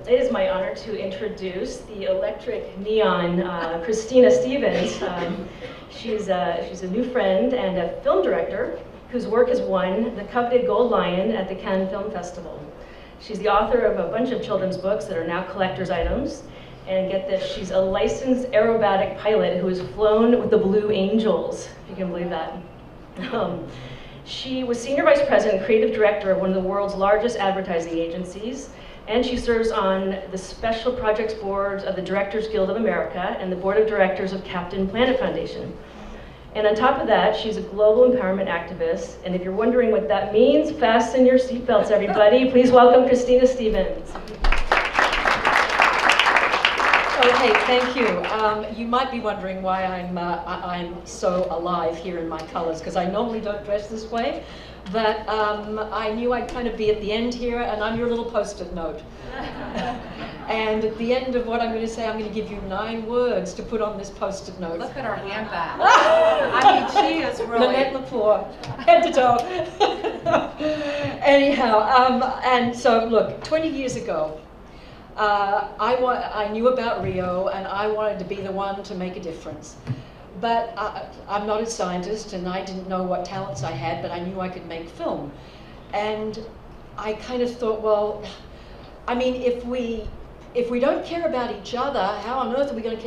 it is my honor to introduce the electric neon Christina Stevens. She's a new friend and a film director whose work has won the coveted Gold Lion at the Cannes Film Festival. She's the author of a bunch of children's books that are now collector's items. And get this, she's a licensed aerobatic pilot who has flown with the Blue Angels, if you can believe that. She was Senior Vice President and Creative Director of one of the world's largest advertising agencies, and she serves on the Special Projects Board of the Directors Guild of America and the Board of Directors of Captain Planet Foundation. And on top of that, she's a global empowerment activist, and if you're wondering what that means, fasten your seatbelts, everybody. Please welcome Christina Stevens. Okay, thank you. You might be wondering why I'm so alive here in my colors, because I normally don't dress this way, but I knew I'd kind of be at the end here, and I'm your little post-it note. And at the end of what I'm going to say, I'm going to give you 9 words to put on this post-it note. Look at her handbag. I mean, she is really... Nanette Lepore, head to toe. Anyhow, and so look, 20 years ago, I knew about Rio, and I wanted to be the one to make a difference. But I'm not a scientist, and I didn't know what talents I had, but I knew I could make film. And I kind of thought, well, I mean, if we don't care about each other, how on earth are we going to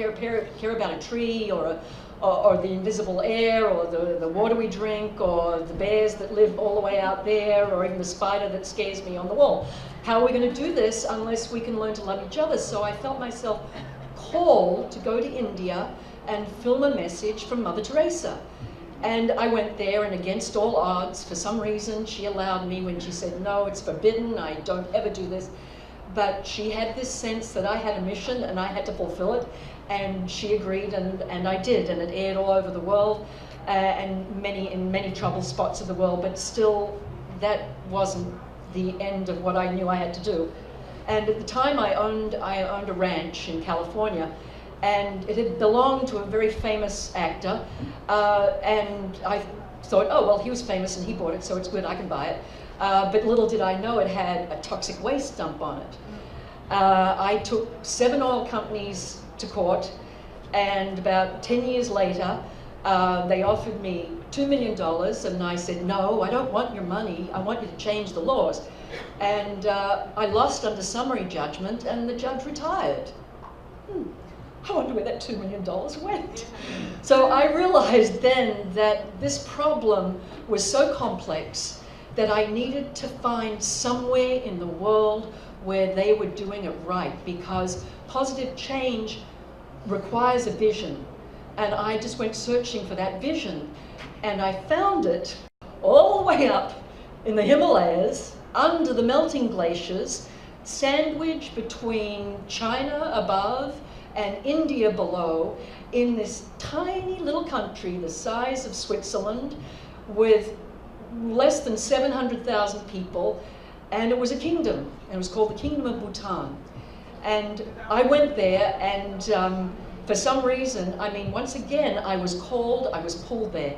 care about a tree or the invisible air or the water we drink or the bears that live all the way out there or even the spider that scares me on the wall? How are we going to do this unless we can learn to love each other? So I felt myself called to go to India and film a message from Mother Teresa. And I went there, and against all odds, for some reason, she allowed me when she said, no, it's forbidden, I don't ever do this. But she had this sense that I had a mission and I had to fulfill it. And she agreed, and I did, and it aired all over the world and in many troubled spots of the world, but still that wasn't the end of what I knew I had to do. And at the time I owned a ranch in California, and it had belonged to a very famous actor, and I thought, oh, well, he was famous and he bought it, so it's good, I can buy it. But little did I know it had a toxic waste dump on it. I took 7 oil companies to court, and about 10 years later, they offered me $2 million, and I said, no, I don't want your money, I want you to change the laws. And I lost under summary judgment, and the judge retired. I wonder where that $2 million went. So I realized then that this problem was so complex that I needed to find somewhere in the world where they were doing it right, because positive change requires a vision. And I just went searching for that vision, and I found it all the way up in the Himalayas, under the melting glaciers, sandwiched between China above and India below, in this tiny little country the size of Switzerland, with less than 700,000 people, and it was a kingdom. It was called the Kingdom of Bhutan. And I went there, and for some reason, I mean, once again, I was called, I was pulled there.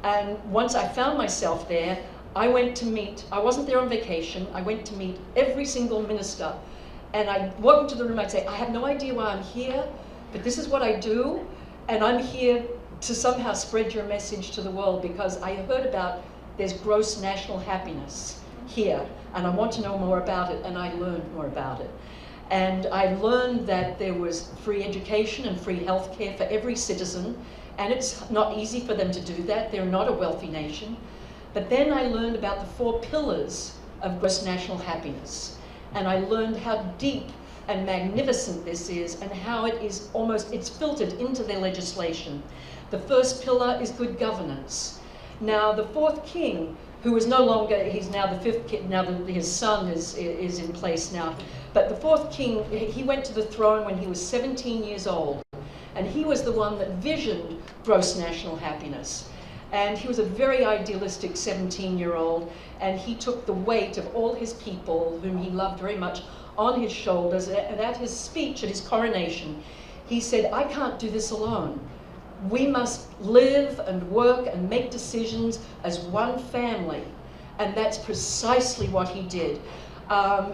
And once I found myself there, I went to meet, I wasn't there on vacation, I went to meet every single minister. And I'd walk into the room, I'd say, I have no idea why I'm here, but this is what I do, and I'm here to somehow spread your message to the world, because I heard about there's gross national happiness here, and I want to know more about it, and I learned more about it. And I learned that there was free education and free health care for every citizen, and it's not easy for them to do that. They're not a wealthy nation. But then I learned about the 4 pillars of gross national happiness. And I learned how deep and magnificent this is, and how it is almost, it's filtered into their legislation. The first pillar is good governance. Now, the 4th king, who is no longer, he's now the 5th king, now his son is in place now. But the 4th king, he went to the throne when he was 17 years old. And he was the one that visioned gross national happiness. And he was a very idealistic 17-year-old, and he took the weight of all his people, whom he loved very much, on his shoulders. And at his speech, at his coronation, he said, I can't do this alone. We must live and work and make decisions as one family. And that's precisely what he did.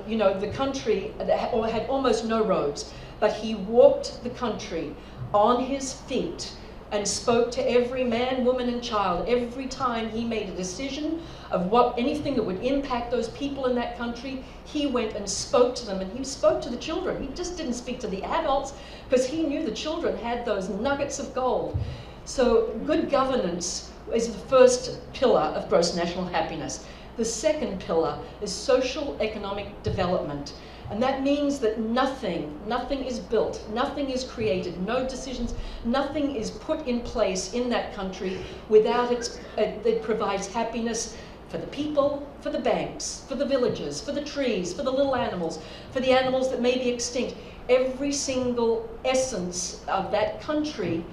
You know, the country had almost no roads, but he walked the country on his feet and spoke to every man, woman, and child every time he made a decision of anything that would impact those people in that country. He went and spoke to them, and he spoke to the children. He just didn't speak to the adults because he knew the children had those nuggets of gold. So good governance is the first pillar of gross national happiness. The second pillar is social economic development. And that means that nothing is built, nothing is created, no decisions, nothing is put in place in that country without it provides happiness for the people, for the banks, for the villages, for the trees, for the little animals, for the animals that may be extinct. Every single essence of that country,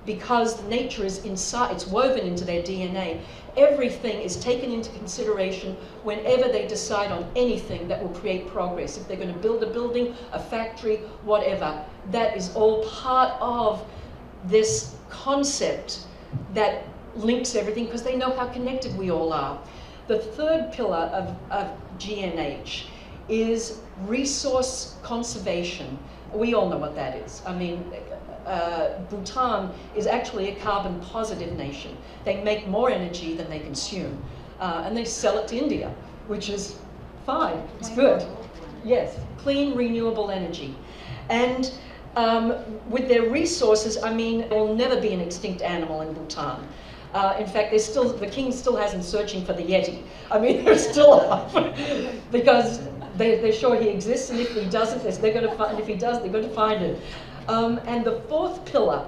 because nature is inside, it's woven into their DNA, everything is taken into consideration whenever they decide on anything that will create progress. If they're going to build a building, a factory, whatever, that is all part of this concept that links everything because they know how connected we all are. The third pillar of GNH is resource conservation. We all know what that is. I mean, Bhutan is actually a carbon positive nation. They make more energy than they consume, and they sell it to India, which is fine, it's good. Yes, clean, renewable energy. And with their resources, I mean, there will never be an extinct animal in Bhutan. In fact, the king still hasn't searching for the Yeti. I mean, they're still alive because they're sure he exists, and if he doesn't, they're going to find. If he does, they're going to find him. And the fourth pillar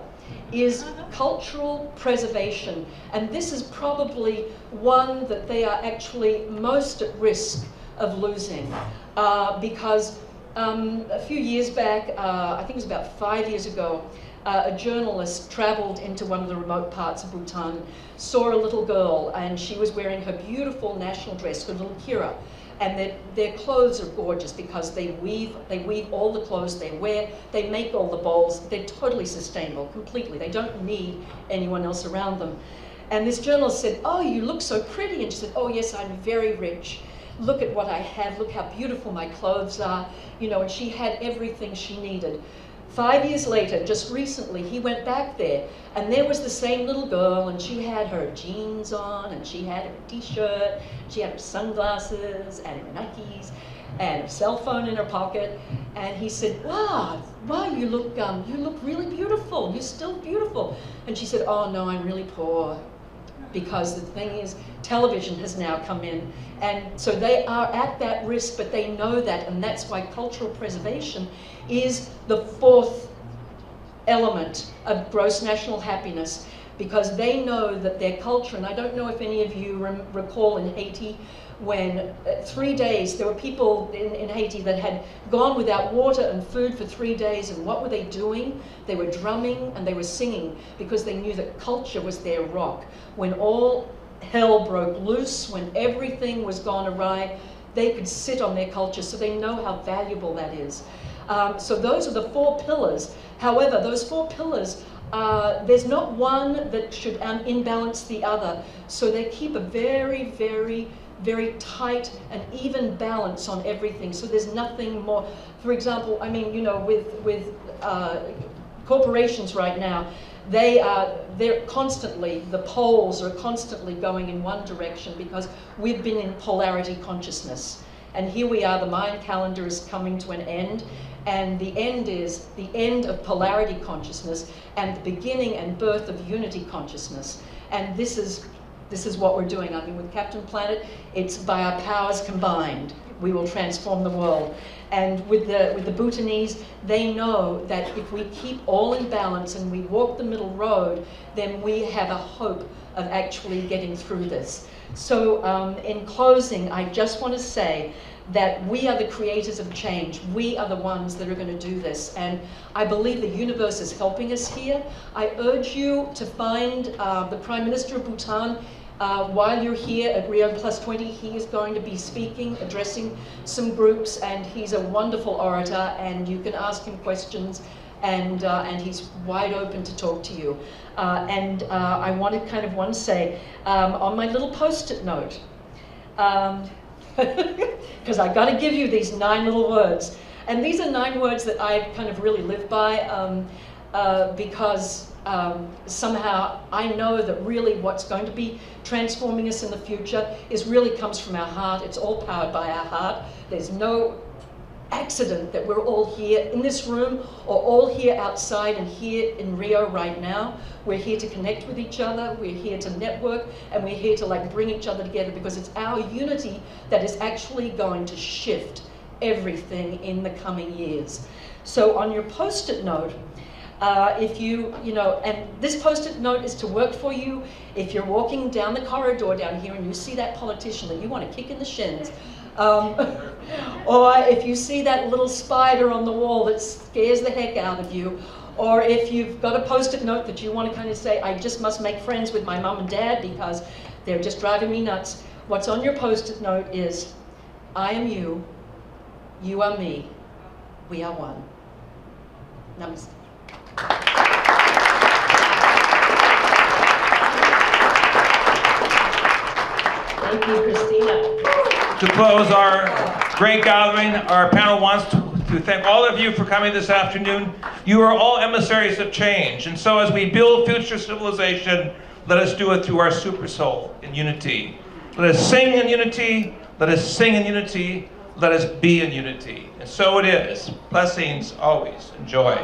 is cultural preservation, and this is probably one that they are actually most at risk of losing because a few years back, I think it was about 5 years ago, a journalist traveled into one of the remote parts of Bhutan, saw a little girl, and she was wearing her beautiful national dress, her little kira. And their clothes are gorgeous because they weave all the clothes they wear, they make all the bowls, they're totally sustainable, completely. They don't need anyone else around them. And this journalist said, "Oh, you look so pretty." And she said, "Oh yes, I'm very rich. Look at what I have, look how beautiful my clothes are." You know, and she had everything she needed. 5 years later, just recently, he went back there, and there was the same little girl, and she had her jeans on, and she had her t-shirt, she had her sunglasses, and her Nikes, and her cell phone in her pocket. And he said, wow, you look really beautiful. You're still beautiful." And she said, "Oh no, I'm really poor." Because the thing is, television has now come in, and so they are at that risk, but they know that, and that's why cultural preservation is the fourth element of gross national happiness, because they know that their culture, and I don't know if any of you recall in Haiti, when 3 days, there were people in Haiti that had gone without water and food for 3 days, and what were they doing? They were drumming and they were singing because they knew that culture was their rock. When all hell broke loose, when everything was gone awry, they could sit on their culture, so they know how valuable that is. So those are the four pillars. However, those four pillars, there's not one that should imbalance the other, so they keep a very, very, very tight and even balance on everything. So there's nothing more. For example, I mean, you know, with corporations right now, they're constantly, the poles are constantly going in one direction because we've been in polarity consciousness. And here we are, the Mayan calendar is coming to an end, and the end is the end of polarity consciousness and the beginning and birth of unity consciousness. And this is what we're doing. I mean, with Captain Planet, it's by our powers combined, we will transform the world. And with the Bhutanese, they know that if we keep all in balance and we walk the middle road, then we have a hope of actually getting through this. So in closing, I just want to say that we are the creators of change. We are the ones that are going to do this. And I believe the universe is helping us here. I urge you to find the Prime Minister of Bhutan. While you're here at Rio+20, he is going to be speaking, addressing some groups, and he's a wonderful orator, and you can ask him questions, and he's wide open to talk to you. I want to say, on my little post-it note, because I've got to give you these 9 little words. And these are 9 words that I kind of really live by because somehow I know that really what's going to be transforming us in the future really comes from our heart. It's all powered by our heart. There's no accident that we're all here in this room or all here outside and here in Rio right now. We're here to connect with each other, we're here to network, and we're here to like bring each other together because it's our unity that is actually going to shift everything in the coming years. So on your post-it note, if you know, and this post-it note is to work for you if you're walking down the corridor down here and you see that politician that you want to kick in the shins, or if you see that little spider on the wall that scares the heck out of you, or if you've got a post-it note that you want to kind of say, I just must make friends with my mom and dad because they're just driving me nuts. What's on your post-it note is, I am you, you are me, we are one. Namaste. Thank you, Christina. To close our great gathering, our panel wants to thank all of you for coming this afternoon. You are all emissaries of change, and so as we build future civilization, let us do it through our super soul in unity. Let us sing in unity, let us sing in unity, let us be in unity. And so it is. Blessings always. Enjoy.